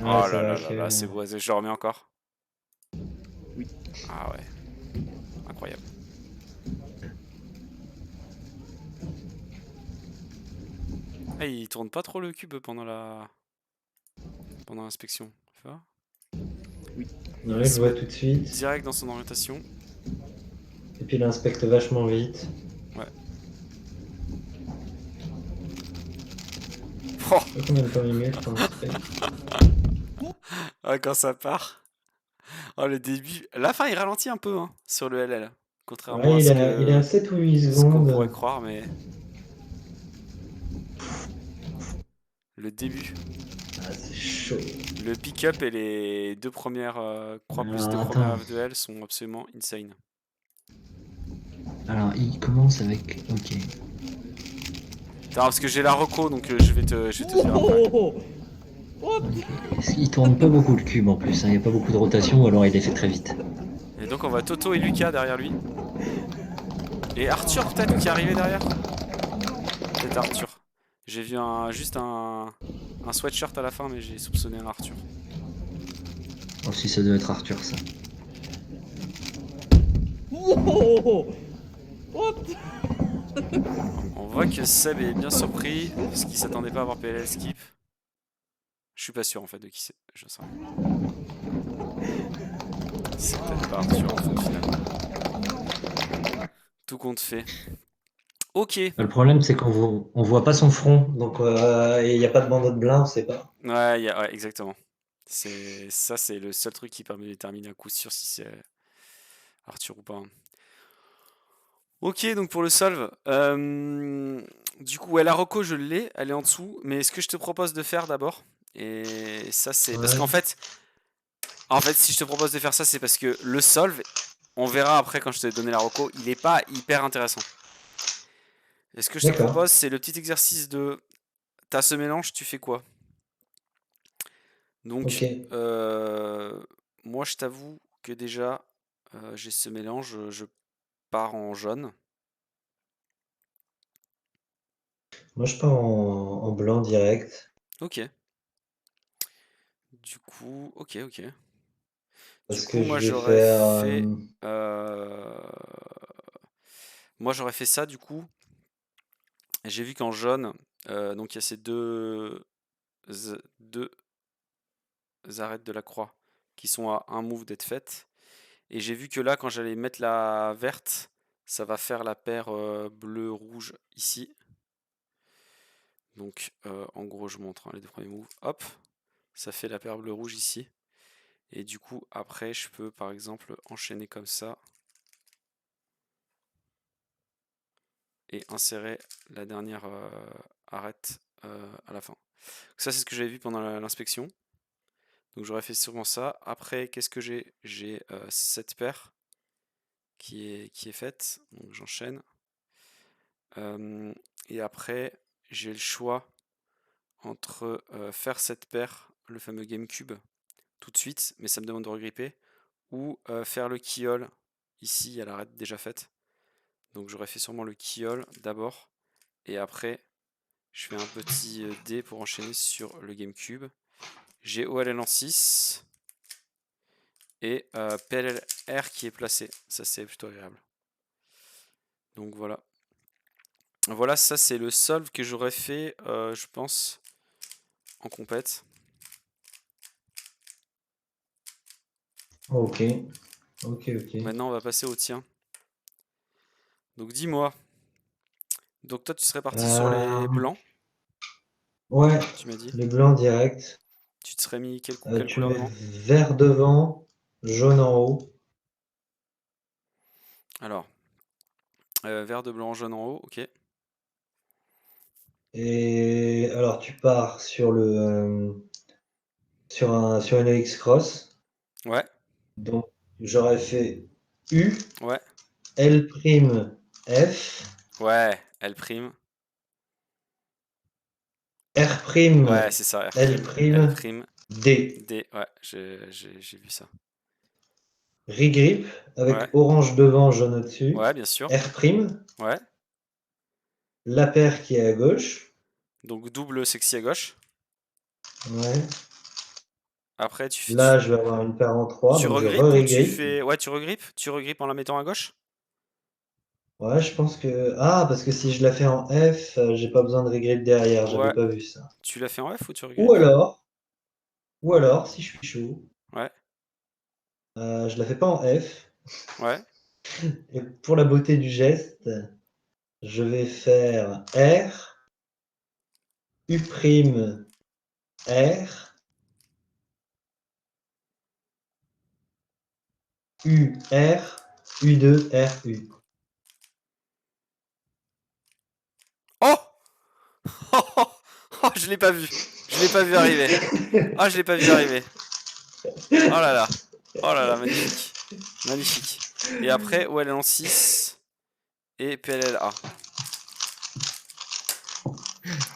Ouais, Oh c'est là vrai là là que... là, c'est beau. Je le remets encore. Oui. Ah ouais, incroyable. Ah, il tourne pas trop le cube pendant l'inspection. Tu vois? Ouais, Il je se vois met tout de suite. direct dans son orientation. Et puis il inspecte vachement vite. Ouais. Je sais pas combien de temps il met pour inspect. Ah, quand ça part. Oh, le début. La fin, il ralentit un peu hein, sur le LL. Contrairement à Ouais, il est à 7 ou 8 ce qu'on pourrait secondes. croire, mais le début. Ah, c'est chaud. Le pick-up et les deux premières croix plus deux Alors, premières attends. F de L sont absolument insane. Alors, il commence avec... Ok. Attends, parce que j'ai la reco, donc je vais te dire après. Ok. Il tourne pas beaucoup le cube en plus, hein. Il n'y a pas beaucoup de rotation, ou alors il est fait très vite. Et donc on voit Toto et Lucas derrière lui. Et Arthur peut-être qui est arrivé derrière. Peut-être Arthur. J'ai vu juste un sweatshirt à la fin, mais j'ai soupçonné un Arthur. Oh, si ça doit être Arthur, ça. On voit que Seb est bien surpris, parce qu'il s'attendait pas à avoir PLL skip. Je suis pas sûr en fait de qui c'est, je sais rien. C'est peut-être pas Arthur en fait finalement. Tout compte fait. Ok. Le problème, c'est on voit pas son front, donc et il n'y a pas de bandeau de blanc, on sait pas. Ouais, ouais, exactement. C'est le seul truc qui permet de déterminer à coup sûr si c'est Arthur ou pas, hein. Ok, donc pour le solve, du coup, ouais, la reco, je l'ai, elle est en dessous. Mais ce que je te propose de faire d'abord, et ça c'est parce Ouais. qu'en fait, si je te propose de faire ça, c'est parce que le solve, on verra après quand je te donné la reco, il est pas hyper intéressant. Et ce que je te D'accord. propose, c'est le petit exercice de, t'as ce mélange, tu fais quoi? Ok. Donc, euh, moi, je t'avoue que déjà, j'ai ce mélange, je pars en jaune. Moi, je pars en blanc direct. Ok. Du coup, ok. Du Parce coup, que je moi, vais j'aurais faire... fait, moi, j'aurais fait ça. Du coup, j'ai vu qu'en jaune, donc il y a ces deux arêtes de la croix qui sont à un move d'être faites. Et j'ai vu que là, quand j'allais mettre la verte, ça va faire la paire bleu-rouge ici. Donc, en gros, je montre hein, les deux premiers moves. Hop, ça fait la paire bleu-rouge ici. Et du coup, après, je peux par exemple enchaîner comme ça et insérer la dernière arête à la fin. Ça, c'est ce que j'avais vu pendant l'inspection. Donc, j'aurais fait sûrement ça. Après, qu'est-ce que j'ai? J'ai cette paire qui est faite. Donc, j'enchaîne. Et après, j'ai le choix entre faire cette paire, le fameux GameCube, tout de suite, mais ça me demande de regripper, ou faire le keyhole. Ici, il y a l'arête déjà faite. Donc j'aurais fait sûrement le keyhole d'abord. Et après, je fais un petit D pour enchaîner sur le GameCube. J'ai OLL en 6. Et PLLR qui est placé. Ça, c'est plutôt agréable. Donc voilà. Voilà, ça, c'est le solve que j'aurais fait, je pense, en compète. Ok. Ok. Maintenant, on va passer au tien. Donc dis-moi. Donc toi, tu serais parti sur les Euh, blancs, ouais, tu m'as dit. les blancs direct. Tu te serais mis quelle Tu couleur mets devant? vert devant, jaune en haut. Alors, vert de blanc, jaune en haut, ok. Et alors, tu pars sur sur une X-Cross. Ouais, Donc, j'aurais fait U, ouais, L', F, ouais, L prime. R', Ouais, c'est ça, R prime, L L', prime, D. D, ouais, j'ai vu ça. Regrip avec Ouais, orange devant, jaune au-dessus. ouais, bien sûr. R', Ouais, la paire qui est à gauche. donc double sexy à gauche. Ouais. Après, Là, je vais avoir une paire en 3, tu donc je regrippes ou tu re-regrippe. fais... Ouais, tu regrippes. Tu regrippes en la mettant à gauche. Ouais, je pense que... Ah, parce que si je la fais en F, j'ai pas besoin de regrip derrière, j'avais Ouais. pas vu ça. Tu la fais en F ou tu Ou regrippes? alors, ou alors, si je suis chaud, Ouais. je la fais pas en F. Ouais. Et pour la beauté du geste, je vais faire R, U', R, U, R, U2, R, U. Oh! Oh, je l'ai pas vu. Je l'ai pas vu arriver. Ah, je l'ai pas vu arriver. Oh là là. Oh là là, magnifique. Magnifique. Et après, OLL en 6 et PLLA.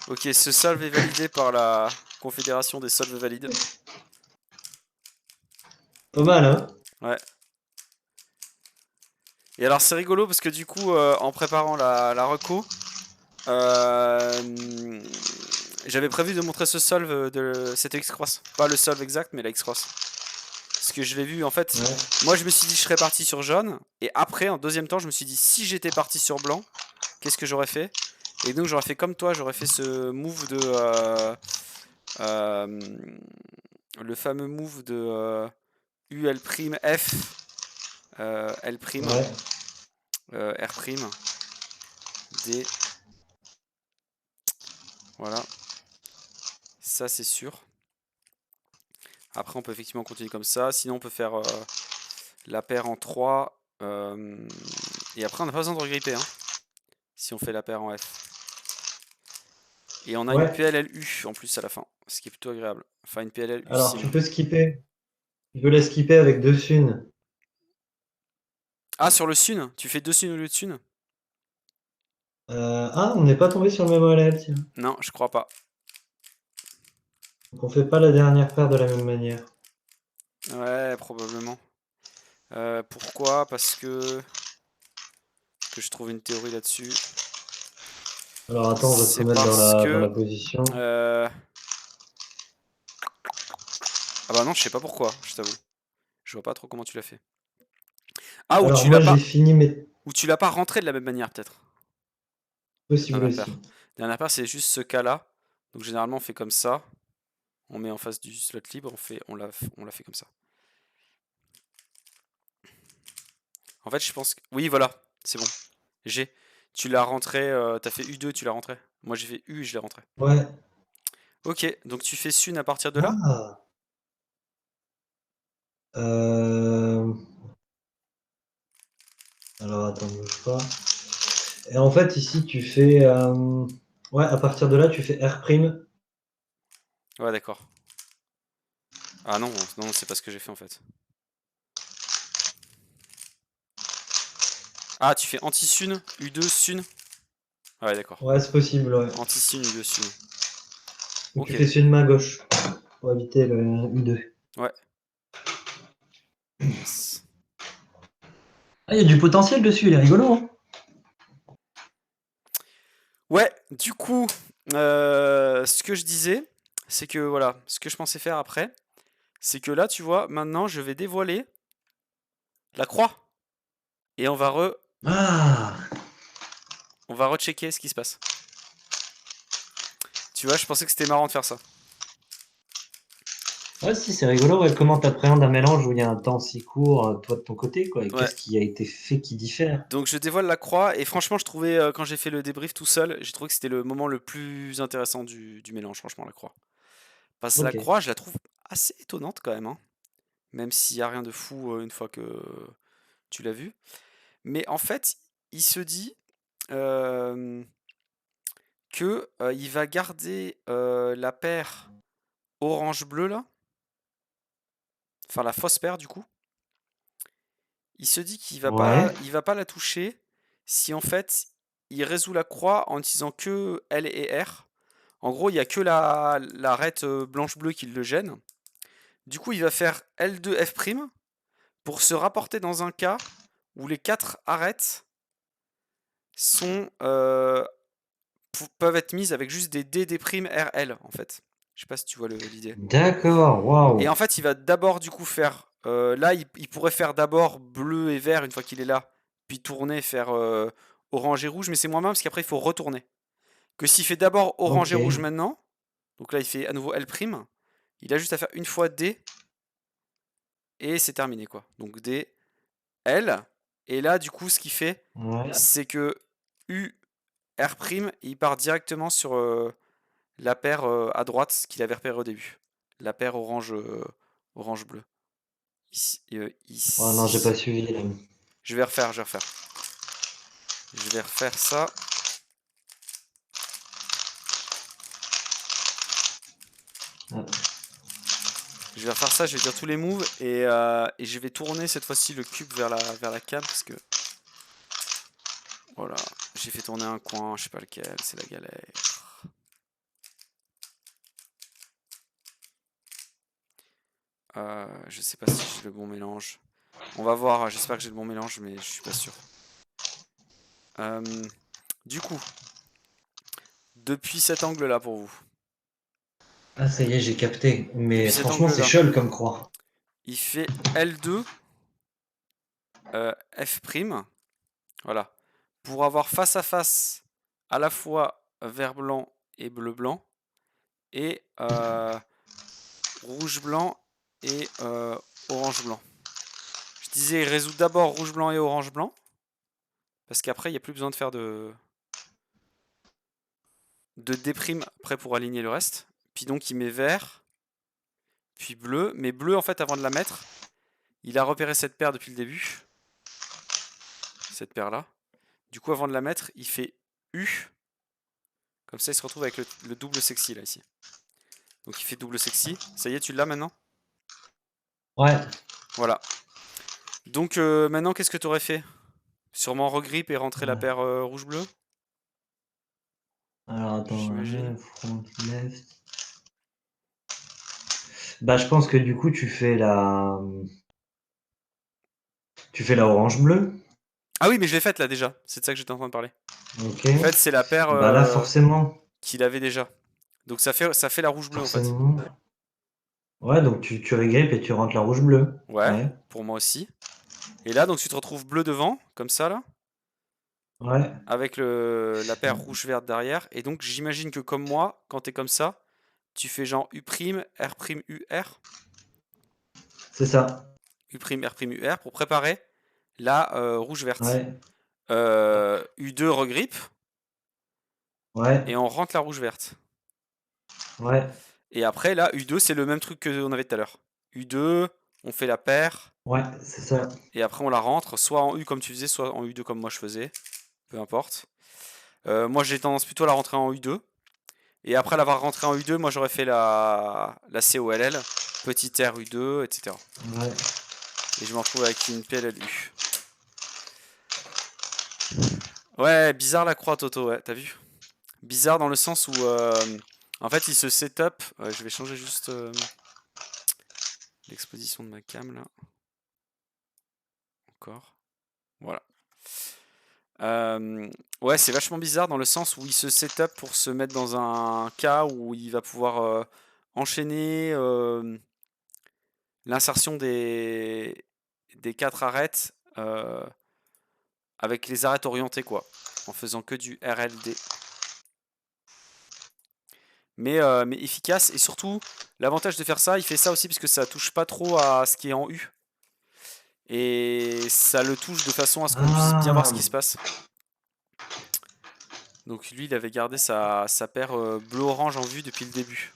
Ok, ce solve est validé par la Confédération des solves valides. Pas mal, hein? Ouais. Et alors c'est rigolo parce que du coup, en préparant la reco, j'avais prévu de montrer ce solve de cette X-Cross. Pas le solve exact, mais la X-Cross. Parce que je l'ai vu, en fait, Ouais. moi je me suis dit je serais parti sur jaune, et après, en deuxième temps, je me suis dit si j'étais parti sur blanc, qu'est-ce que j'aurais fait? Et donc j'aurais fait comme toi, j'aurais fait ce move de... le fameux move de UL', F, L', Ouais. R', D. Voilà. Ça c'est sûr. Après on peut effectivement continuer comme ça. Sinon on peut faire la paire en 3. Et après on n'a pas besoin de regripper. Hein, si on fait la paire en F. Et on a une Ouais. PLLU en plus à la fin. Ce qui est plutôt agréable. Enfin une PLLU Alors, sim. tu peux skipper. Tu peux la skipper avec 2 thunes. Ah sur le sun. Tu fais 2 sun au lieu de sun? Ah, on n'est pas tombé sur le même OLL, tiens. Non, je crois pas. Donc on fait pas la dernière paire de la même manière. Ouais, probablement. Pourquoi? Parce que je trouve une théorie là-dessus. Alors attends, on va se C'est remettre parce dans la que... position. Ah bah non, je sais pas pourquoi, je t'avoue. Je vois pas trop comment tu l'as fait. Ah, ou Alors tu moi l'as j'ai pas... fini mes... Ou tu l'as pas rentré de la même manière, peut-être. Possible Dernière aussi. paire. Dernière paire, c'est juste ce cas-là. Donc généralement, on fait comme ça. On met en face du slot libre, on l'a fait comme ça. En fait, je pense que... Oui, voilà, c'est bon. G. Tu l'as rentré, t'as fait U2, tu l'as rentré. Moi, j'ai fait U et je l'ai rentré. Ouais. Ok, donc tu fais Sun à partir de là? Ah. Euh... Alors attends, bouge pas. Et en fait ici tu fais... Ouais, à partir de là tu fais R'. Ouais, d'accord. Ah non, non, c'est pas ce que j'ai fait en fait. Ah, tu fais anti-Sun, U2, Sun. Ouais, d'accord. Ouais, c'est possible, ouais. Anti-Sun, U2, Sun. Donc tu Ok, fais une main gauche pour éviter le U2. ouais. Yes. Ah, il y a du potentiel dessus, il est rigolo, hein. Ouais, du coup, ce que je disais, c'est que voilà, ce que je pensais faire après, c'est que là, tu vois, maintenant, je vais dévoiler la croix. Et Ah! on va rechecker ce qui se passe. Tu vois, je pensais que c'était marrant de faire ça. Ouais, si, c'est rigolo, ouais. Comment t'appréhendes un mélange où il y a un temps si court, toi de ton côté, quoi. Et Ouais. qu'est-ce qui a été fait qui diffère? Donc je dévoile la croix et franchement je trouvais quand j'ai fait le débrief tout seul, j'ai trouvé que c'était le moment le plus intéressant du mélange, franchement la croix. Parce que la Ok. croix je la trouve assez étonnante quand même, hein. Même s'il n'y a rien de fou une fois que tu l'as vu. Mais en fait il se dit euh, que il va garder la paire orange-bleu là, enfin la fausse paire du coup. Il se dit qu'il Ouais. il va pas la toucher si en fait il résout la croix en utilisant que L et R. En gros, il n'y a que la arête blanche-bleue qui le gêne. Du coup, il va faire L2F' pour se rapporter dans un cas où les 4 arêtes sont, peuvent être mises avec juste des DD' RL en fait. Je sais pas si tu vois l'idée. D'accord, waouh. Et en fait, il va d'abord du coup faire... là, il pourrait faire d'abord bleu et vert une fois qu'il est là, puis tourner, faire orange et rouge, mais c'est moins mal parce qu'après, il faut retourner. Que s'il fait d'abord orange et Ok. rouge maintenant, donc là, il fait à nouveau L', il a juste à faire une fois D, et c'est terminé, quoi. Donc D, L, et là, du coup, ce qu'il fait, Ouais. c'est que U, R', il part directement sur la paire à droite qu'il avait repérée au début. La paire orange-bleu. Ici, Oh non, j'ai pas ici. suivi là. Je vais refaire. Je vais refaire ça. Ah. Je vais refaire ça, je vais dire tous les moves et je vais tourner cette fois-ci le cube vers la cam parce que voilà, j'ai fait tourner un coin, je sais pas lequel, c'est la galère. Je sais pas si j'ai le bon mélange. On va voir, j'espère que j'ai le bon mélange, mais je suis pas sûr. Du coup, depuis cet angle-là pour vous. Ah, ça y est, j'ai capté. Mais Depuis cet franchement, c'est angle-là, Shell comme croix. il fait L2, F', voilà, pour avoir face à face à la fois vert blanc et bleu blanc et rouge blanc et orange blanc. Je disais résout d'abord rouge blanc et orange blanc parce qu'après il n'y a plus besoin de faire de D' après pour aligner le reste. Puis donc il met vert, puis bleu, mais bleu en fait avant de la mettre, il a repéré cette paire depuis le début, cette paire là. Du coup avant de la mettre, il fait U. Comme ça, il se retrouve avec le double sexy là ici. Donc il fait double sexy. Ça y est, tu l'as maintenant? Ouais. Voilà. Donc maintenant, qu'est-ce que tu aurais fait? Sûrement regrip et rentrer la paire rouge-bleu, Alors attends, j'imagine. front left. Bah, je pense que du coup, tu fais la orange bleu. Ah oui, mais je l'ai faite là déjà. C'est de ça que j'étais en train de parler. Ok. En fait, c'est la paire Bah là, forcément, qu'il avait déjà. Donc ça fait la rouge-bleu en fait. forcément. Ouais, donc tu regrippes et tu rentres la rouge bleu. Ouais, Ouais. pour moi aussi. Et là, donc tu te retrouves bleu devant, comme ça là, Ouais. avec la paire rouge-verte derrière. Et donc j'imagine que comme moi, quand t'es comme ça, tu fais genre U', R', U, R. C'est ça. U', R', U, R pour préparer la rouge-verte. Ouais. U2 regrippe Ouais. et on rentre la rouge-verte. Ouais. Et après, là, U2, c'est le même truc qu'on avait tout à l'heure. U2, on fait la paire, Ouais, c'est ça. et après on la rentre, soit en U comme tu faisais, soit en U2 comme moi je faisais. Peu importe. Moi j'ai tendance plutôt à la rentrer en U2. Et après l'avoir rentrée en U2, moi j'aurais fait la COLL, petit R U2, etc. Ouais. Et je me retrouve avec une PLLU. Ouais, bizarre la croix, Toto, ouais, t'as vu? Bizarre dans le sens où, en fait, il se setup. Je vais changer juste l'exposition de ma cam là. Encore. Voilà. Ouais, c'est vachement bizarre dans le sens où il se setup pour se mettre dans un cas où il va pouvoir enchaîner l'insertion des 4 arêtes avec les arêtes orientées, quoi, en faisant que du RLD. Mais efficace, et surtout, l'avantage de faire ça, il fait ça aussi parce que ça touche pas trop à ce qui est en U. Et ça le touche de façon à ce qu'on puisse bien voir ce qui se passe. Donc lui, il avait gardé sa paire bleu-orange en vue depuis le début.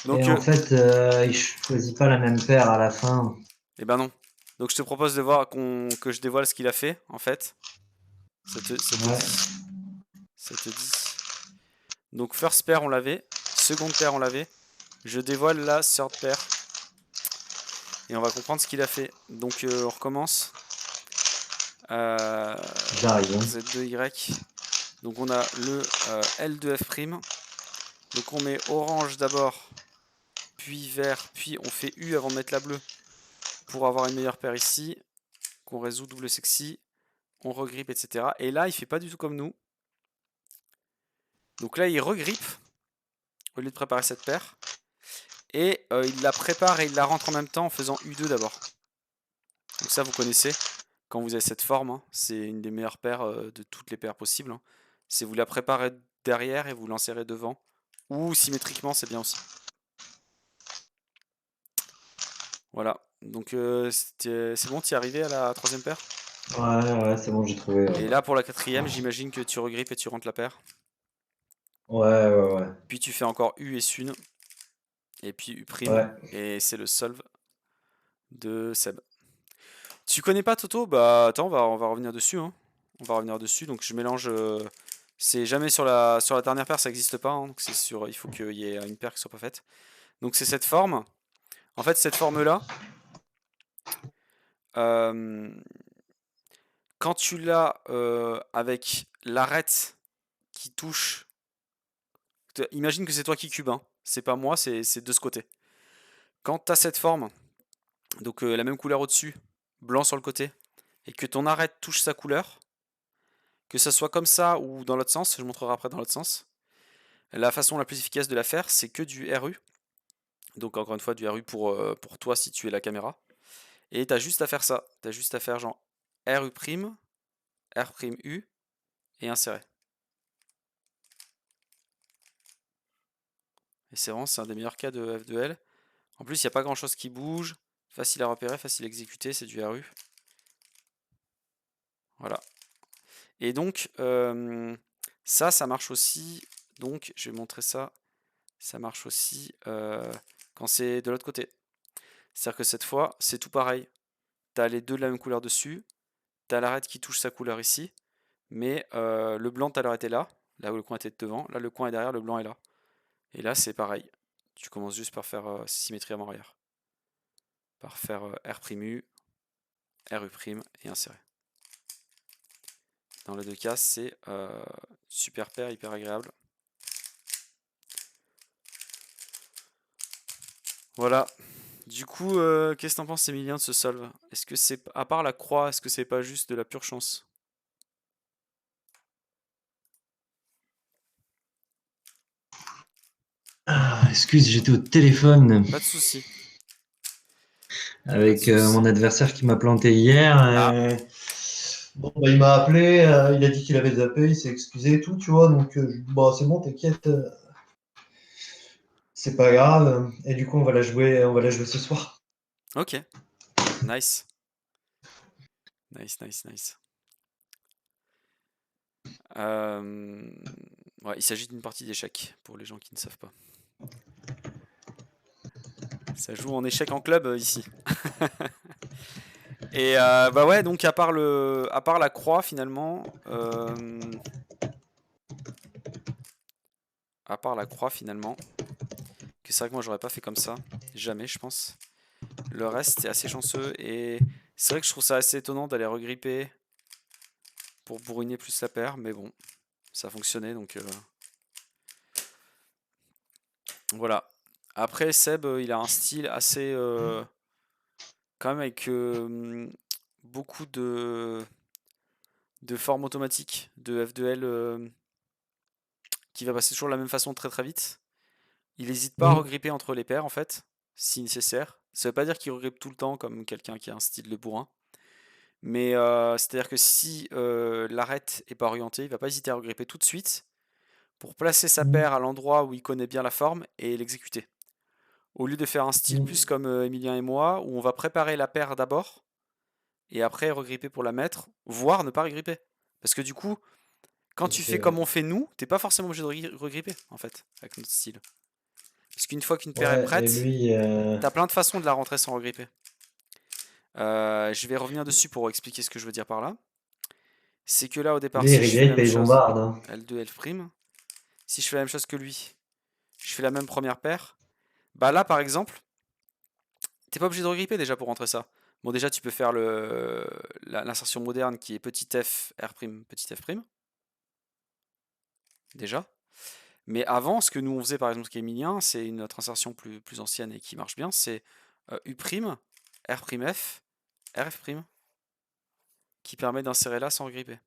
Et Donc, en fait, il choisit pas la même paire à la fin. eh ben non. Donc je te propose de voir que je dévoile ce qu'il a fait, en fait. Ça te Ouais. dit. Ça te dit. Donc first pair, on l'avait. Seconde paire, on l'avait. Je dévoile la third pair. Et on va comprendre ce qu'il a fait. Donc on recommence. J'arrive. Hein. Z2Y. Donc on a le L2F'. Donc on met orange d'abord, puis vert, puis on fait U avant de mettre la bleue pour avoir une meilleure paire ici. Qu'on résout double sexy. On regrippe, etc. Et là, il fait pas du tout comme nous. Donc là, il regrippe. au lieu de préparer cette paire. Et il la prépare et il la rentre en même temps en faisant U2 d'abord. Donc ça, vous connaissez. Quand vous avez cette forme, hein, c'est une des meilleures paires de toutes les paires possibles. Hein. C'est vous la préparez derrière et vous l'insérez devant. Ou symétriquement, c'est bien aussi. Voilà. Donc c'est bon, tu es arrivé à la troisième paire? Ouais, c'est bon, j'ai trouvé. Et là, pour la quatrième, j'imagine que tu regrippes et tu rentres la paire. Ouais. Puis tu fais encore U et Sun. Et puis U'. Ouais. Et c'est le solve de Seb. Tu connais pas Toto? Bah attends, on va revenir dessus. Hein. On va revenir dessus. Donc je mélange. C'est jamais sur la dernière paire, ça n'existe pas. Hein. Donc c'est sur. Il faut qu'il y ait une paire qui soit pas faite. Donc c'est cette forme. En fait, cette forme-là, quand tu l'as avec l'arête qui touche. Imagine que c'est toi qui cube. Hein. C'est pas moi, c'est de ce côté. Quand tu as cette forme, donc la même couleur au-dessus, blanc sur le côté, et que ton arête touche sa couleur, que ça soit comme ça ou dans l'autre sens, je montrerai après dans l'autre sens, la façon la plus efficace de la faire, c'est que du RU. Donc encore une fois, du RU pour toi si tu es la caméra. Et tu as juste à faire ça. Tu as juste à faire genre RU', R''U et insérer. Et c'est vraiment, c'est un des meilleurs cas de F2L. En plus, il n'y a pas grand chose qui bouge. Facile à repérer, facile à exécuter, c'est du RU. Voilà. Et donc, ça marche aussi. Donc, je vais montrer ça. Ça marche aussi quand c'est de l'autre côté. C'est-à-dire que cette fois, c'est tout pareil. Tu as les deux de la même couleur dessus. Tu as l'arête qui touche sa couleur ici. Mais le blanc tout à l'heure était là où le coin était devant. Là, le coin est derrière, le blanc est là. Et là, c'est pareil. Tu commences juste par faire symétrie avant-arrière. Par faire R''U, RU' et insérer. Dans les deux cas, c'est super paire, hyper agréable. Voilà. Du coup, qu'est-ce que t'en penses, Emilien, de ce solve? Est-ce que c'est, à part la croix, est-ce que c'est pas juste de la pure chance? Excuse, j'étais au téléphone Pas de souci. avec Pas de souci. mon adversaire qui m'a planté hier. Bon, bah, il m'a appelé, il a dit qu'il avait zappé, il s'est excusé et tout, tu vois. Donc, je lui dis, bah, c'est bon, t'inquiète, c'est pas grave. Et du coup, on va la jouer ce soir. Ok. Nice. Nice. Ouais, il s'agit d'une partie d'échecs, pour les gens qui ne savent pas. Ça joue en échec en club ici. Et bah ouais, donc à part la croix finalement, que c'est vrai que moi j'aurais pas fait comme ça, jamais je pense. Le reste c'est assez chanceux et c'est vrai que je trouve ça assez étonnant d'aller regripper pour bourriner plus la paire, mais bon, ça a fonctionné donc voilà. Après Seb, il a un style assez quand même avec beaucoup de formes automatiques de F2L qui va passer toujours de la même façon très vite. Il n'hésite pas à regripper entre les paires en fait, si nécessaire. Ça veut pas dire qu'il regrippe tout le temps comme quelqu'un qui a un style de bourrin. Mais c'est-à-dire que si l'arête est pas orientée, il va pas hésiter à regripper tout de suite pour placer sa paire à l'endroit où il connaît bien la forme et l'exécuter. Au lieu de faire un style plus comme Emilien et moi, où on va préparer la paire d'abord et après regripper pour la mettre, voire ne pas regripper. Parce que du coup, quand tu fais comme on fait nous, t'es pas forcément obligé de regripper en fait, avec notre style. Parce qu'une fois qu'une paire est Ouais, et prête, lui, t'as plein de façons de la rentrer sans regripper. Je vais revenir dessus pour expliquer ce que je veux dire par là. C'est que là, au départ, lui, si je fais la même regrippe et il chose, bombarde. Hein. L2, L', si je fais la même chose que lui, je fais la même première paire, bah là, par exemple, t'es pas obligé de regripper déjà pour rentrer ça. Bon, déjà, tu peux faire l'insertion moderne qui est petit f, R', petit f'. Déjà. Mais avant, ce que nous on faisait par exemple, ce qui est Emilien, c'est une autre insertion plus ancienne et qui marche bien, c'est U', R'F, RF', qui permet d'insérer là sans regripper.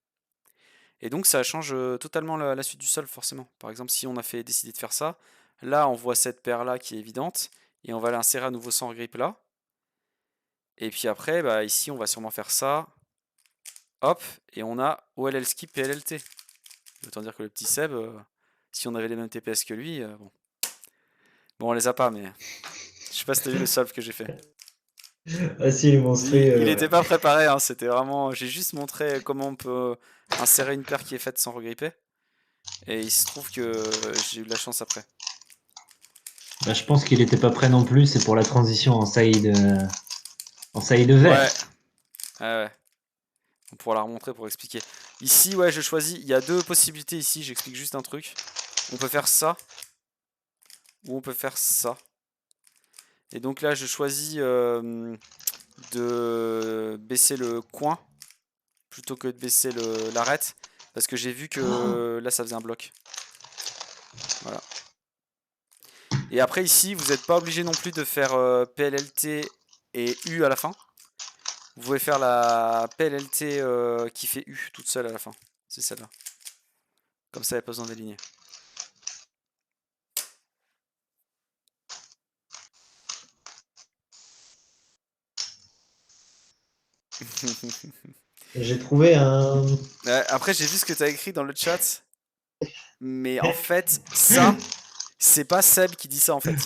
Et donc ça change totalement la suite du solve forcément. Par exemple, si on a décidé de faire ça, Là, on voit cette paire-là qui est évidente. Et on va l'insérer à nouveau sans grip là. Et puis après, bah, ici, on va sûrement faire ça. Hop, et on a OLL skip et LLT. Autant dire que le petit Seb, si on avait les mêmes TPS que lui, bon. Bon, on les a pas, mais je sais pas si t'as vu le solve que j'ai fait. Ah si, il est monstrueux. Il était pas préparé, hein, c'était vraiment. J'ai juste montré comment on peut insérer une paire qui est faite sans regripper. Et il se trouve que j'ai eu de la chance après. Bah, je pense qu'il était pas prêt non plus, c'est pour la transition en side Ouais, vert. ouais. On pourra la remontrer pour expliquer. Ici, ouais, je choisis. Il y a deux possibilités ici, j'explique juste un truc. On peut faire ça. Ou on peut faire ça. Et donc là, je choisis de baisser le coin plutôt que de baisser l'arête. Parce que j'ai vu que là, ça faisait un bloc. Voilà. Et après, ici, vous n'êtes pas obligé non plus de faire PLLT et U à la fin. Vous pouvez faire la PLLT qui fait U toute seule à la fin. C'est celle-là. Comme ça, il n'y a pas besoin d'aligner. J'ai trouvé un... Après, j'ai vu ce que tu as écrit dans le chat. Mais en fait, ça, c'est pas Seb qui dit ça en fait.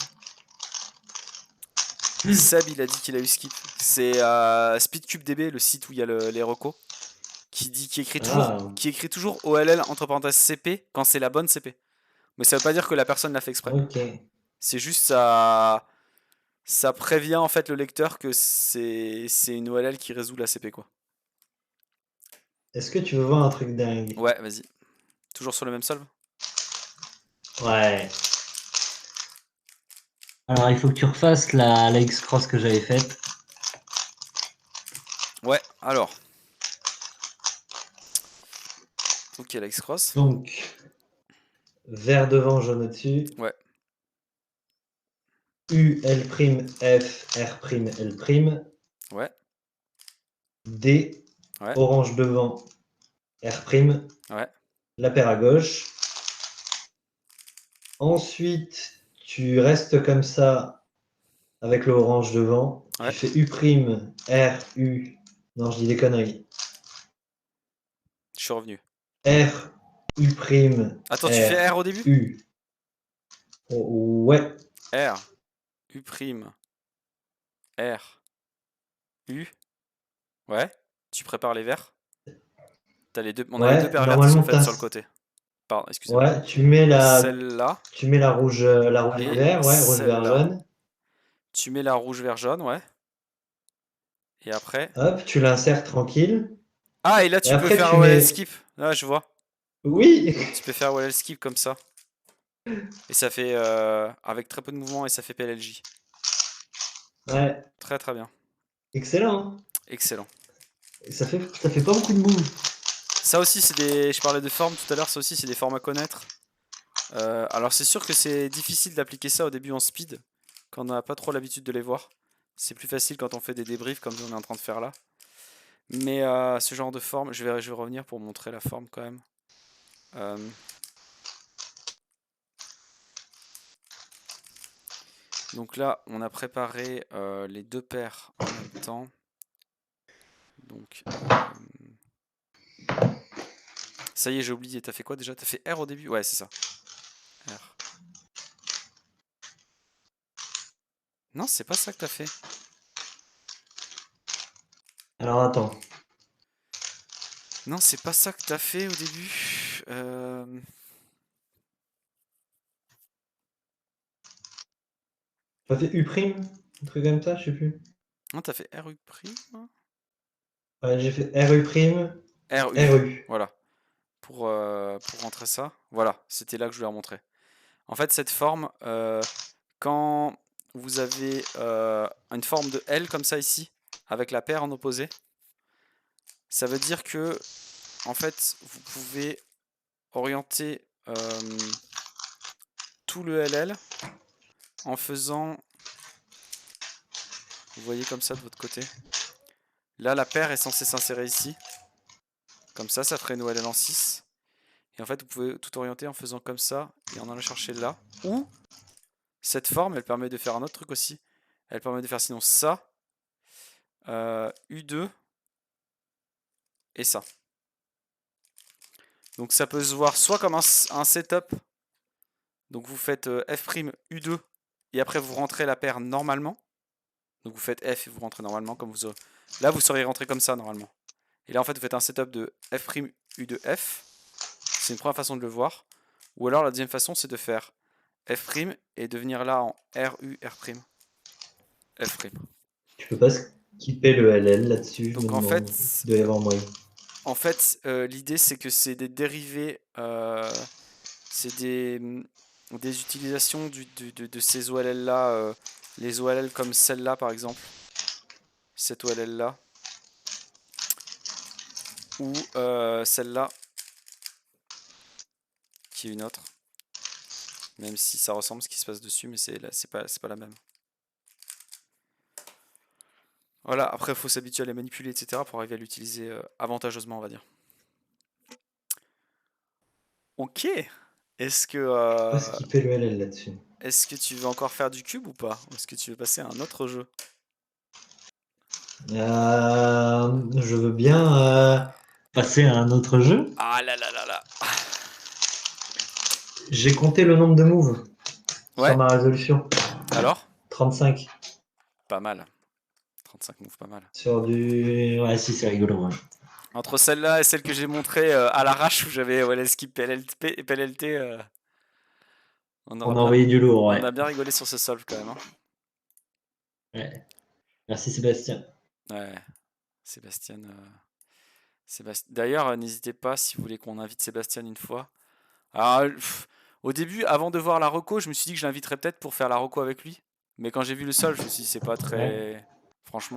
Seb, il a dit qu'il a eu skip. C'est SpeedCubeDB, le site où il y a les recos, qui écrit toujours OLL entre parenthèses CP quand c'est la bonne CP. Mais ça veut pas dire que la personne l'a fait exprès. Ok. C'est juste ça prévient en fait le lecteur que c'est une OLL qui résout la CP quoi. Est-ce que tu veux voir un truc dingue? Ouais, vas-y. Toujours sur le même solve? Ouais. Alors il faut que tu refasses la X-Cross que j'avais faite. Ouais, alors. Ok, la X-Cross. Donc, vert devant, jaune au-dessus. Ouais. U, L', F, R', L'. Ouais. D, Ouais. orange devant, R'. Ouais. La paire à gauche. Ensuite, tu restes comme ça avec le orange devant. Ouais. Tu fais U', R, U. Non, je dis des conneries. Je suis revenu. R, U', Attends, tu fais R au début? U. Oh, ouais. R, U', R, U. Ouais. Tu prépares les verts. On a les deux Ouais, paires vertes qui sont normalement, faites sur le côté. Pardon, excusez-moi. ouais, tu mets Celle-là la rouge et vert, ouais, rouge vert celle-là. jaune. Tu mets la rouge vert jaune, ouais. Et après. Hop, tu l'insères tranquille. Ah, et là Et tu peux après, faire tu OLL mets. skip. Là, je vois. Oui. Tu peux faire OLL skip comme ça. Et ça fait avec très peu de mouvement et ça fait PLLJ. Ouais, Très très bien. excellent, hein. Excellent. Et ça fait pas beaucoup de moves. Ça aussi, c'est des. Je parlais de formes tout à l'heure, ça aussi, c'est des formes à connaître. Alors, c'est sûr que c'est difficile d'appliquer ça au début en speed, quand on n'a pas trop l'habitude de les voir. C'est plus facile quand on fait des débriefs comme on est en train de faire là. Mais ce genre de forme, je vais revenir pour montrer la forme quand même. Donc là, on a préparé les deux paires en même temps. Donc, ça y est, j'ai oublié. T'as fait quoi déjà? T'as fait R au début? Ouais, c'est ça. R. Non, c'est pas ça que t'as fait. Alors attends. Non, c'est pas ça que t'as fait au début. T'as fait U', un truc comme ça, je sais plus. Non, t'as fait RU'. Ouais, j'ai fait RU', RU. RU. Voilà. Pour rentrer ça. Voilà, c'était là que je voulais remontrer. En fait, cette forme, quand vous avez une forme de L comme ça ici, avec la paire en opposé, ça veut dire que, en fait, vous pouvez orienter tout le LL en faisant, vous voyez comme ça de votre côté. Là, la paire est censée s'insérer ici. Comme ça ferait une OLL en 6. Et en fait, vous pouvez tout orienter en faisant comme ça et en allant chercher là. Ou Cette forme, elle permet de faire un autre truc aussi. Elle permet de faire sinon ça, U2 et ça. Donc ça peut se voir soit comme un setup. Donc vous faites F' U2 et après vous rentrez la paire normalement. Donc vous faites F et vous rentrez normalement comme vous. Là vous seriez rentré comme ça normalement. Et là en fait vous faites un setup de F' U2F. C'est une première façon de le voir. Ou alors la deuxième façon c'est de faire F' et de venir là en RU R'. F'. Tu peux pas skipper le LL là-dessus, je me Donc en demande. fait, Il doit y avoir moyen. l'idée c'est que c'est des dérivés, c'est des utilisations de ces OLL là, les OLL comme celle-là par exemple, cette OLL là, ou celle-là, qui est une autre, même si ça ressemble ce qui se passe dessus, mais c'est pas la même. Voilà, après il faut s'habituer à les manipuler, etc. pour arriver à l'utiliser avantageusement, on va dire. Ok. Est-ce que, Pas skipper le LL là-dessus. est-ce que tu veux encore faire du cube ou pas? Ou est-ce que tu veux passer à un autre jeu? Je veux bien passer à un autre jeu. Ah là là là là. J'ai compté le nombre de moves Ouais. sur ma résolution. Alors? 35. Pas mal. 35 moves, pas mal. Sur du... Ouais, si, c'est rigolo. Ouais. Entre celle-là et celle que j'ai montrée à l'arrache où j'avais les skip PLLT, On a envoyé du lourd, ouais. on a bien rigolé sur ce solve quand même. Hein. Ouais. Merci Sébastien. Ouais, Sébastien. D'ailleurs, n'hésitez pas si vous voulez qu'on invite Sébastien une fois. Alors, au début, avant de voir la reco, je me suis dit que je l'inviterais peut-être pour faire la reco avec lui. Mais quand j'ai vu le solve, je me suis dit c'est pas très. Franchement.